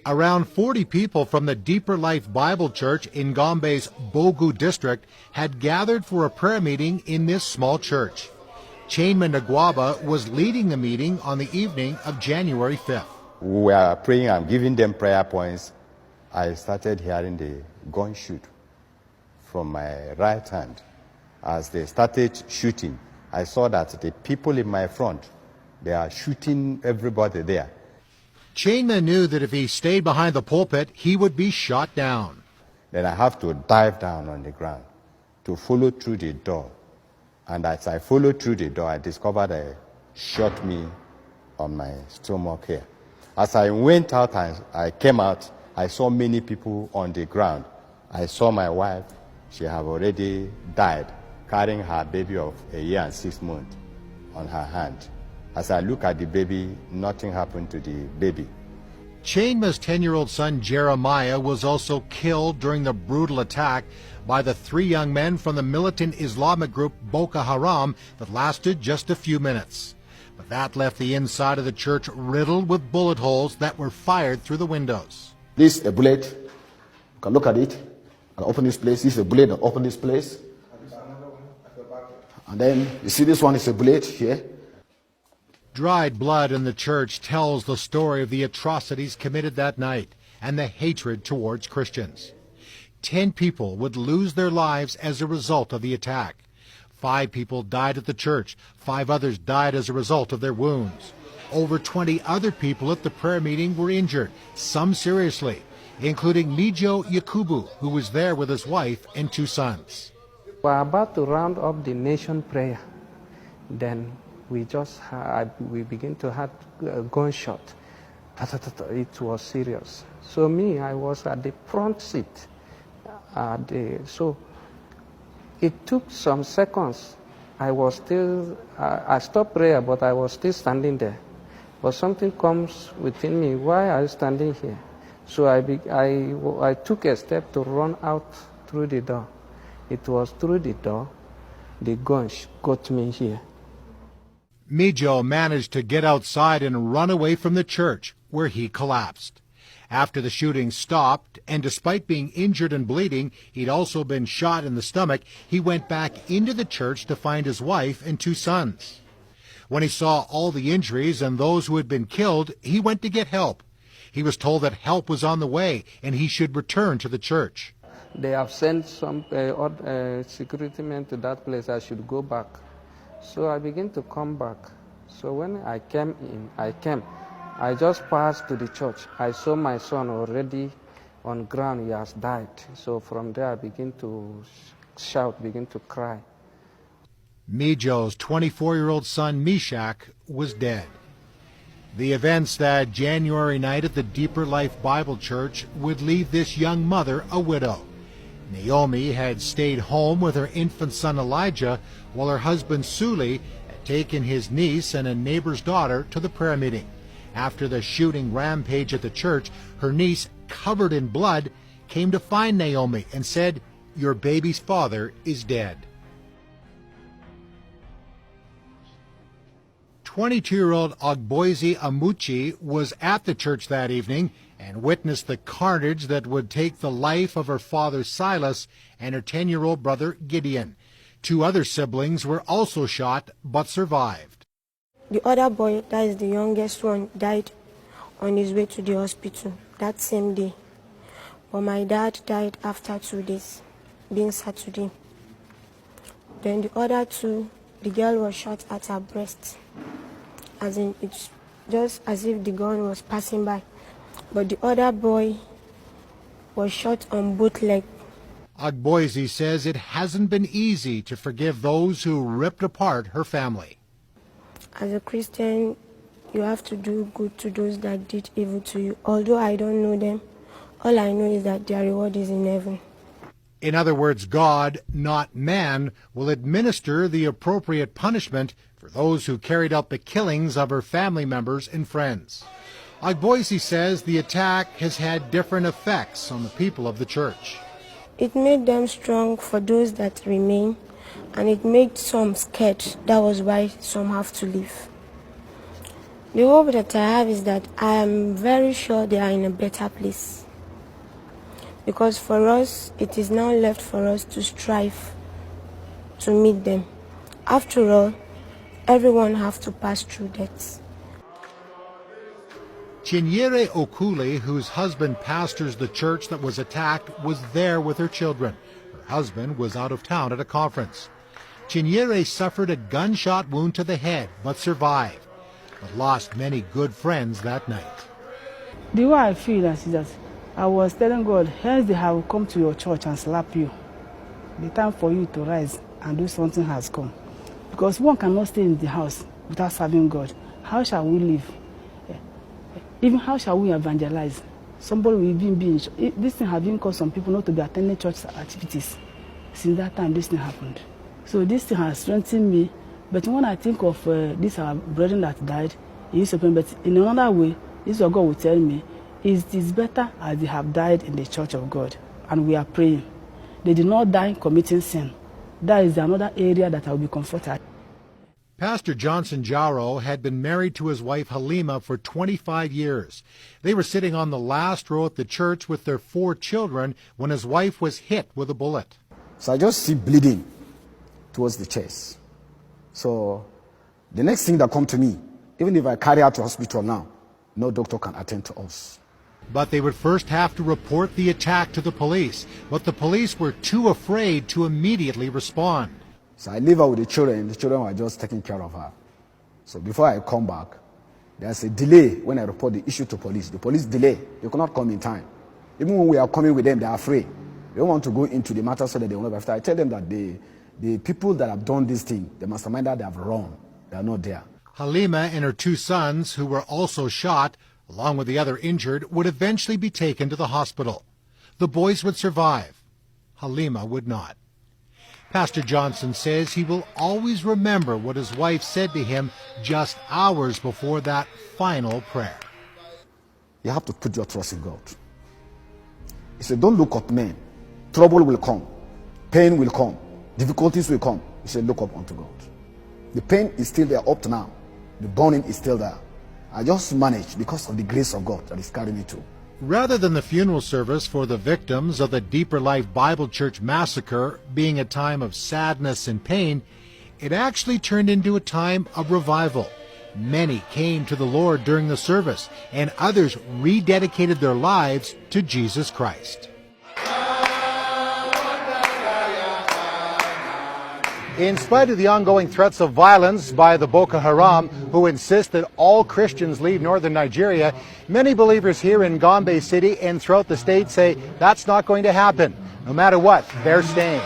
Around 40 people from the Deeper Life Bible Church in Gombe's Bogu district had gathered for a prayer meeting in this small church. Chainman Nagwaba was leading the meeting on the evening of January 5th. We were praying and giving them prayer points. I started hearing the gunshot from my right hand. As they started shooting, I saw that the people in my front, they are shooting everybody there. Chainman knew that if he stayed behind the pulpit, he would be shot down. Then I have to dive down on the ground to follow through the door. And as I followed through the door, I discovered they shot me on my stomach here. As I went out and I came out, I saw many people on the ground. I saw my wife. She had already died, carrying her baby of 1 year and 6 months on her hand. As I look at the baby, nothing happened to the baby. Chainman's 10-year-old son Jeremiah was also killed during the brutal attack by the 3 young men from the militant Islamic group Boko Haram that lasted just a few minutes. But that left the inside of the church riddled with bullet holes that were fired through the windows. This is a bullet. You can look at it and open this place. This is a bullet and open this place. And then you see this one is a bullet here. Dried blood in the church tells the story of the atrocities committed that night and the hatred towards Christians. 10 people would lose their lives as a result of the attack. 5 people died at the church. 5 others died as a result of their wounds. Over 20 other people at the prayer meeting were injured, some seriously, including Mijo Yakubu, who was there with his wife and 2 sons. We're about to round up the nation prayer. Then we begin to have a gunshot. It was serious. So me, I was at the front seat. So it took some seconds. I stopped prayer, but I was still standing there. But something comes within me, why are you standing here? So I took a step to run out through the door. It was through the door, the gun got me here. Mijo managed to get outside and run away from the church, where he collapsed. After the shooting stopped, and despite being injured and bleeding, he'd also been shot in the stomach, he went back into the church to find his wife and 2 sons. When he saw all the injuries and those who had been killed, he went to get help. He was told that help was on the way and he should return to the church. They have sent some security men to that place. I should go back. So I began to come back. So when I came in, I just passed to the church. I saw my son already on ground. He has died. So from there I began to shout, begin to cry. Mijo's 24-year-old son Meshach was dead. The events that January night at the Deeper Life Bible Church would leave this young mother a widow. Naomi had stayed home with her infant son Elijah, while her husband Suli had taken his niece and a neighbor's daughter to the prayer meeting. After the shooting rampage at the church, her niece, covered in blood, came to find Naomi and said, "Your baby's father is dead." 22-year-old Ogboizi Amuchi was at the church that evening and witnessed the carnage that would take the life of her father Silas and her 10-year-old brother Gideon. 2 other siblings were also shot but survived. The other boy, that is the youngest one, died on his way to the hospital that same day. But my dad died after 2 days, being Saturday. Then the other 2, the girl was shot at her breast. As in, it's just as if the gun was passing by. But the other boy was shot on both legs. Ogboizi says it hasn't been easy to forgive those who ripped apart her family. As a Christian, you have to do good to those that did evil to you. Although I don't know them, all I know is that their reward is in heaven. In other words, God, not man, will administer the appropriate punishment for those who carried out the killings of her family members and friends. Ogboizi says the attack has had different effects on the people of the church. It made them strong for those that remain, and it made some scared. That was why some have to leave. The hope that I have is that I am very sure they are in a better place. Because for us, it is now left for us to strive to meet them. After all, everyone has to pass through that. Chinyere Okule, whose husband pastors the church that was attacked, was there with her children. Her husband was out of town at a conference. Chinyere suffered a gunshot wound to the head, but survived, but lost many good friends that night. The way I feel is that I was telling God, hence they have come to your church and slap you. The time for you to rise and do something has come. Because one cannot stay in the house without serving God. How shall we live? Even how shall we evangelize? Somebody will even be in this thing has even caused some people not to be attending church activities. Since that time, this thing happened. So this thing has strengthened me. But when I think of these our brethren that died, it is open. But in another way, this is what God will tell me. It is better as they have died in the church of God. And we are praying. They did not die committing sin. That is another area that I will be comforted. Pastor Johnson Jaro had been married to his wife Halima for 25 years. They were sitting on the last row at the church with their 4 children when his wife was hit with a bullet. So I just see bleeding towards the chest. So the next thing that comes to me, even if I carry her to hospital now, no doctor can attend to us. But they would first have to report the attack to the police. But the police were too afraid to immediately respond. So I leave her with the children. The children were just taking care of her. So before I come back, there's a delay when I report the issue to police. The police delay. They cannot come in time. Even when we are coming with them, they are afraid. They don't want to go into the matter so that they will not be after. I tell them that the people that have done this thing, the mastermind that they have run, they are not there. Halima and her 2 sons, who were also shot, along with the other injured, would eventually be taken to the hospital. The boys would survive. Halima would not. Pastor Johnson says he will always remember what his wife said to him just hours before that final prayer. You have to put your trust in God. He said, don't look at men. Trouble will come. Pain will come. Difficulties will come. He said, look up unto God. The pain is still there up to now. The burning is still there. I just managed because of the grace of God that is carrying me through. Rather than the funeral service for the victims of the Deeper Life Bible Church massacre being a time of sadness and pain, it actually turned into a time of revival. Many came to the Lord during the service, and others rededicated their lives to Jesus Christ. In spite of the ongoing threats of violence by the Boko Haram, who insist that all Christians leave northern Nigeria, many believers here in Gombe City and throughout the state say that's not going to happen. No matter what, they're staying.